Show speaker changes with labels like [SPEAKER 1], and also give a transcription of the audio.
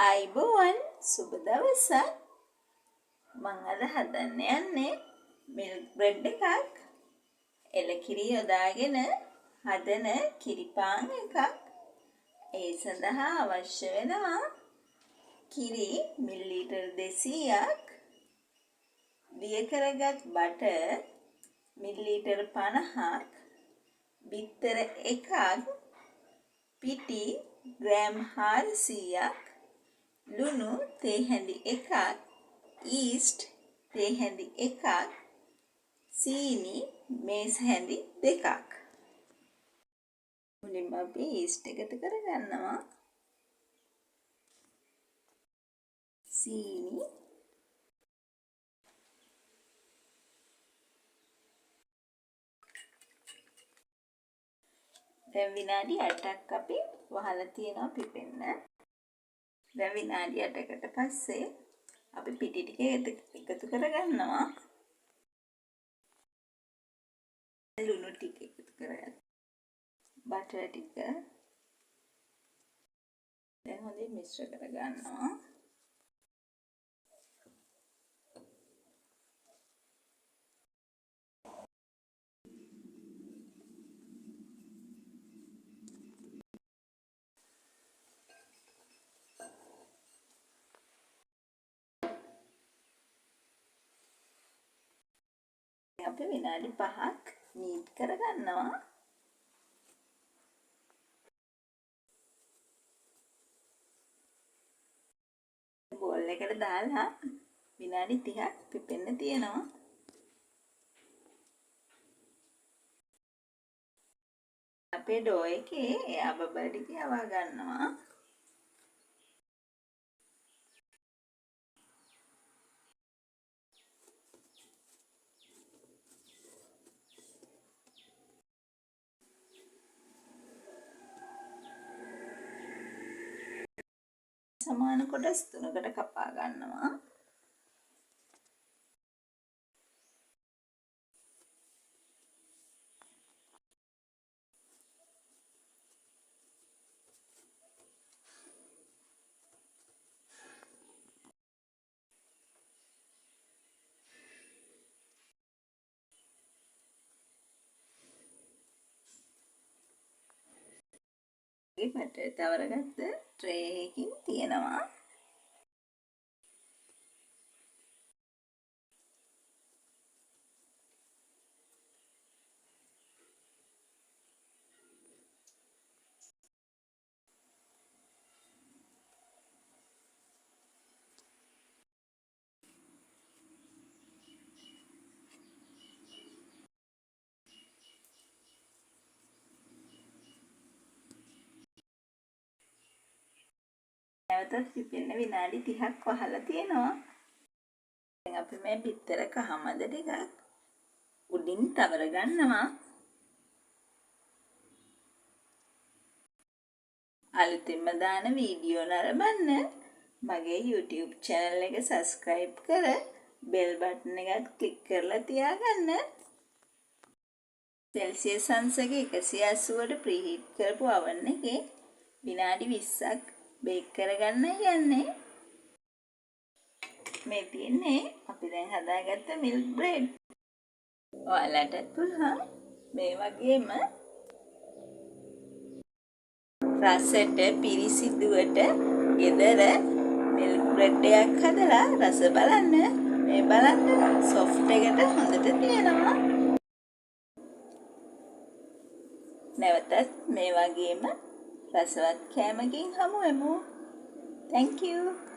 [SPEAKER 1] අයිබෝවන් සුබ දවසක්. මං අද හදන්න යන්නේ මිල්ක් බ්‍රෙඩ් එකක්. එළකිරි යොදාගෙන හදන කිරිපාන් එකක්. ඒ සඳහා අවශ්‍ය වෙනවා කිරි මිලිලීටර් 200ක්, දිය කරගත් බටර් මිලිලීටර් 50ක්, බිත්තර එකක්, පිටි ග්‍රෑම් 400ක්, ලුණු තේ හැඳි එකක්, ඊස්ට් තේ හැඳි එකක්, සීනි මේස් හැඳි දෙකක්. මුලින්ම අපි ඊස්ට් එකතු කරගන්නවා. සීනි, දැන් විනාඩි 8ක් අපි වහලා තියනවා පිපෙන්න. දැන් විනාඩි 8කට පස්සේ අපි පිටි ටික එකතු කරගන්නවා. ලුණු ටික එකතු කරගන්න. බටර් ටික දැන් හොඳින් මිශ්‍ර කරගන්නවා. අපි විනාඩි 5ක් නීට් කරගන්නවා. බෝල් එකට දාලා විනාඩි 30ක් පිපෙන්න තියෙනවා. අපේ ඩෝ එකේ එයා බබල් ටික යවා ගන්නවා. සමාන කොටස් 3කට කපා ගන්නවා. බටර් තවරගත්ත ට්‍රේ එකකින් තියෙනවා. නැවතත් පිපෙන්න විනාඩි 30ක් වහලා තියෙනවා. දැන් අපි මේ බිත්තර කහමද ටිකක් උඩින් තවර ගන්නවා. අලුතින්ම දාන වීඩියෝ නරඹන්න මගේ YouTube channel එක subscribe කර bell button එකත් click කරලා තියාගන්න. සෙල්සියස් අංශක 180ට preheat කරපු oven එකේ විනාඩි 20ක් බේක් කරගන්න යන්නේ. මේ තියෙන්නේ අපි දැන් හදාගත්ත මිල්ක් බ්‍රෙඩ්. ඔයාලටත් පුළුවන් මේ වගේම රසට පිරිසිදුවට ගෙදර මිල්ක් බ්‍රෙඩ් එකක් හදලා රස බලන්න. මේ බලන්න සොෆ්ට් එකට හොඳට තියෙනවා. නැවතත් මේ වගේම රසවත් කෑමකින් හමු වෙමු. Thank you.